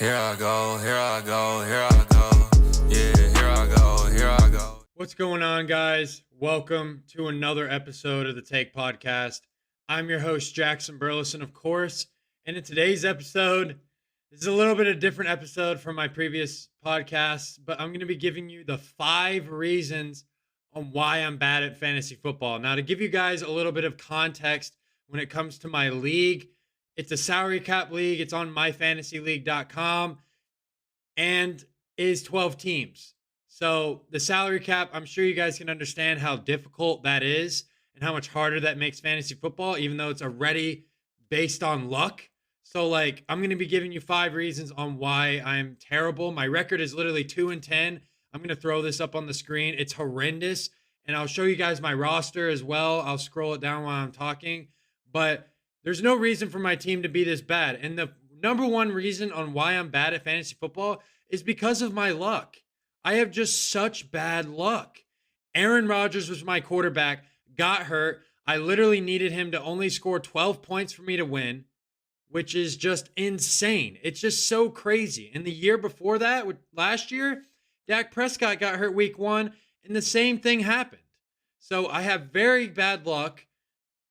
Here I go, here I go, here I go. Yeah, here I go, here I go. What's going on, guys? Welcome to another episode of the Take Podcast. I'm your host, Jackson Burleson, of course. And in today's episode, this is a little bit of a different episode from my previous podcasts, but I'm going to be giving you the 5 reasons on why I'm bad at fantasy football. Now, to give you guys a little bit of context when it comes to my league, it's a salary cap league. It's on myfantasyleague.com and is 12 teams. So the salary cap, I'm sure you guys can understand how difficult that is and how much harder that makes fantasy football, even though it's already based on luck. So I'm going to be giving you 5 reasons on why I'm terrible. My record is literally 2-10. I'm going to throw this up on the screen. It's horrendous. And I'll show you guys my roster as well. I'll scroll it down while I'm talking. But there's no reason for my team to be this bad. And the number one reason on why I'm bad at fantasy football is because of my luck. I have just such bad luck. Aaron Rodgers was my quarterback, got hurt. I literally needed him to only score 12 points for me to win, which is just insane. It's just so crazy. And the year before that, last year, Dak Prescott got hurt week 1, and the same thing happened. So I have very bad luck.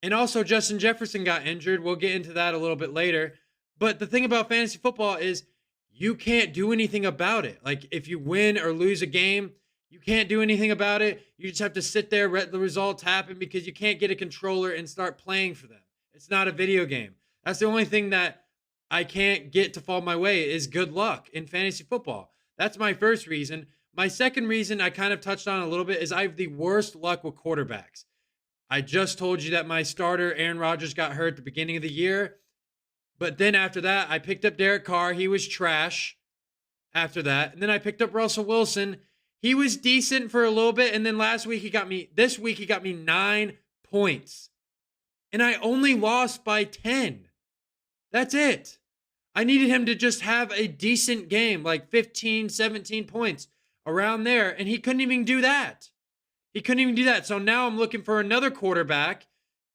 And also, Justin Jefferson got injured. We'll get into that a little bit later. But the thing about fantasy football is you can't do anything about it. Like, if you win or lose a game, you can't do anything about it. You just have to sit there, let the results happen, because you can't get a controller and start playing for them. It's not a video game. That's the only thing that I can't get to fall my way is good luck in fantasy football. That's my first reason. My second reason I kind of touched on a little bit is I have the worst luck with quarterbacks. I just told you that my starter, Aaron Rodgers, got hurt at the beginning of the year. But then after that, I picked up Derek Carr. He was trash after that. And then I picked up Russell Wilson. He was decent for a little bit. And then this week, he got me 9 points. And I only lost by 10. That's it. I needed him to just have a decent game, like 15, 17 points around there. And he couldn't even do that. So now I'm looking for another quarterback.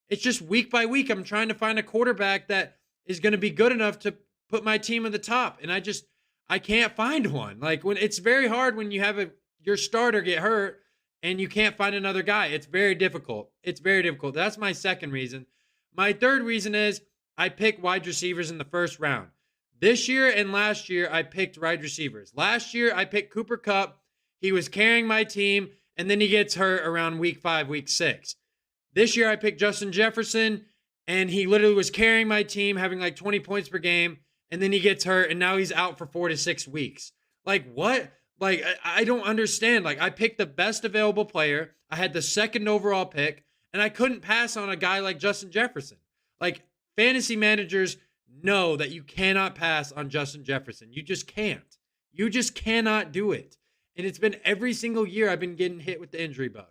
It's just week by week, I'm trying to find a quarterback that is going to be good enough to put my team at the top. And I can't find one. When it's very hard when you have your starter get hurt and you can't find another guy. It's very difficult. That's my second reason. My third reason is I pick wide receivers in the first round. This year and last year, I picked wide receivers. Last year, I picked Cooper Kupp. He was carrying my team, and then he gets hurt around week 5, week 6. This year, I picked Justin Jefferson, and he literally was carrying my team, having like 20 points per game, and then he gets hurt, and now he's out for 4 to 6 weeks. What? I don't understand. I picked the best available player. I had the second overall pick, and I couldn't pass on a guy like Justin Jefferson. Fantasy managers know that you cannot pass on Justin Jefferson. You just can't. You just cannot do it. And it's been every single year I've been getting hit with the injury bug.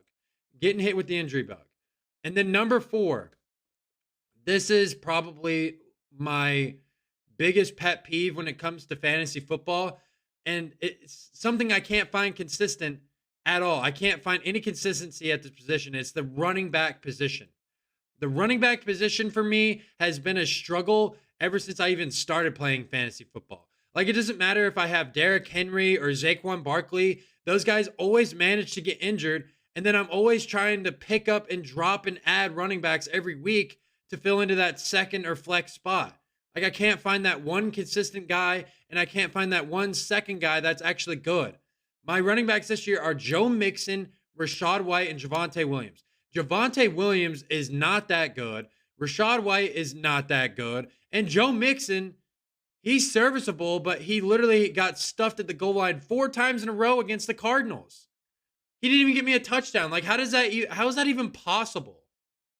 And then number 4, this is probably my biggest pet peeve when it comes to fantasy football. And it's something I can't find consistent at all. I can't find any consistency at this position. It's the running back position. The running back position for me has been a struggle ever since I even started playing fantasy football. It doesn't matter if I have Derrick Henry or Saquon Barkley. Those guys always manage to get injured. And then I'm always trying to pick up and drop and add running backs every week to fill into that second or flex spot. I can't find that one consistent guy, and I can't find that one second guy that's actually good. My running backs this year are Joe Mixon, Rachaad White, and Javonte Williams. Javonte Williams is not that good. Rachaad White is not that good. And Joe Mixon, he's serviceable, but he literally got stuffed at the goal line 4 times in a row against the Cardinals. He didn't even get me a touchdown. How is that even possible?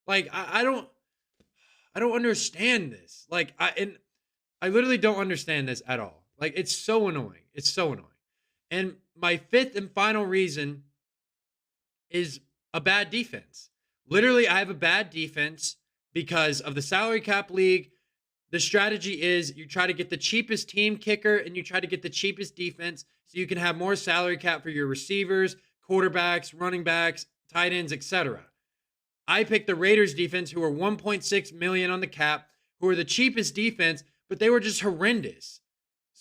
I don't understand this. I literally don't understand this at all. It's so annoying. And my 5th and final reason is a bad defense. Literally, I have a bad defense because of the salary cap league. The strategy is you try to get the cheapest team kicker and you try to get the cheapest defense so you can have more salary cap for your receivers, quarterbacks, running backs, tight ends, etc. I picked the Raiders defense, who are 1.6 million on the cap, who are the cheapest defense, but they were just horrendous.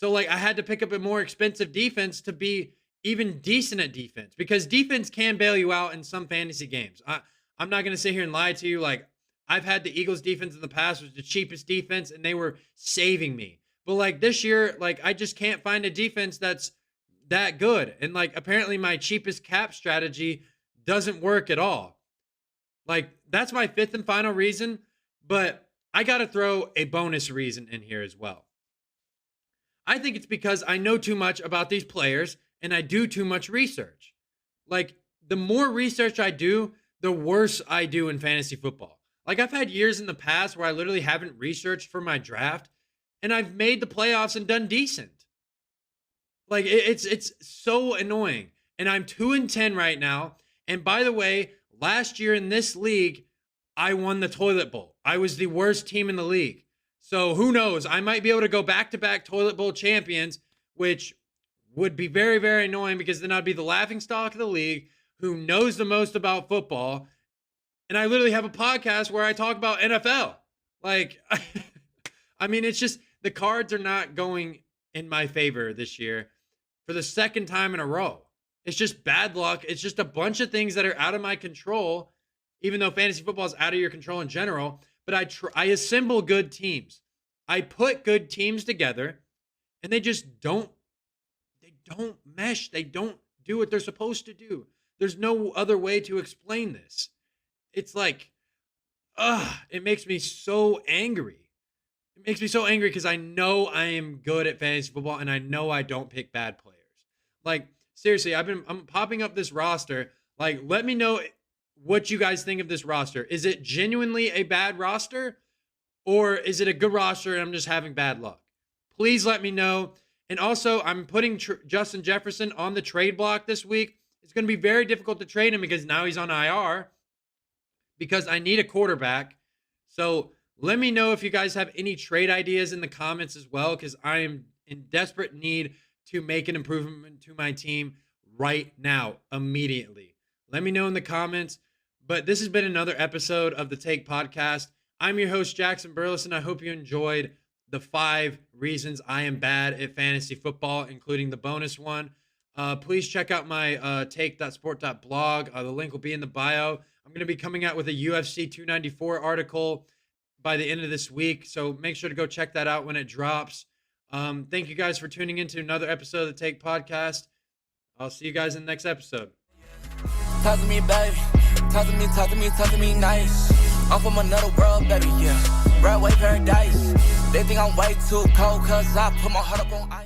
So like I had to pick up a more expensive defense to be even decent at defense, because defense can bail you out in some fantasy games. I'm not going to sit here and lie to you. Like, I've had the Eagles defense in the past, was the cheapest defense, and they were saving me. But like this year, like I just can't find a defense that's that good. And like apparently my cheapest cap strategy doesn't work at all. Like that's my fifth and final reason, but I got to throw a bonus reason in here as well. I think it's because I know too much about these players and I do too much research. Like the more research I do, the worse I do in fantasy football. Like I've had years in the past where I literally haven't researched for my draft and I've made the playoffs and done decent. Like it's so annoying. And I'm 2-10 right now. And by the way, last year in this league, I won the toilet bowl. I was the worst team in the league. So who knows? I might be able to go back-to-back toilet bowl champions, which would be very, very annoying because then I'd be the laughingstock of the league who knows the most about football. And I literally have a podcast where I talk about NFL. Like, I mean, it's just the cards are not going in my favor this year for the second time in a row. It's just bad luck. It's just a bunch of things that are out of my control, even though fantasy football is out of your control in general. But I assemble good teams. I put good teams together, and they just don't mesh. They don't do what they're supposed to do. There's no other way to explain this. It's like, it makes me so angry. It makes me so angry because I know I am good at fantasy football, and I know I don't pick bad players. Like, seriously, I'm popping up this roster. Like, let me know what you guys think of this roster. Is it genuinely a bad roster, or is it a good roster and I'm just having bad luck? Please let me know. And also, I'm putting Justin Jefferson on the trade block this week. It's going to be very difficult to trade him because now he's on IR because I need a quarterback. So let me know if you guys have any trade ideas in the comments as well, because I am in desperate need to make an improvement to my team right now, immediately. Let me know in the comments. But this has been another episode of the Take Podcast. I'm your host, Jackson Burleson. I hope you enjoyed the 5 reasons I am bad at fantasy football, including the bonus one. Please check out my take.sport.blog. The link will be in the bio. I'm going to be coming out with a UFC 294 article by the end of this week, so make sure to go check that out when it drops. Thank you guys for tuning in to another episode of the Take Podcast. I'll see you guys in the next episode. Talk to me, baby. Talk to me nice. I'm from another world, baby, yeah. Redway paradise. They think I'm way too cold, cause I put my heart up on ice.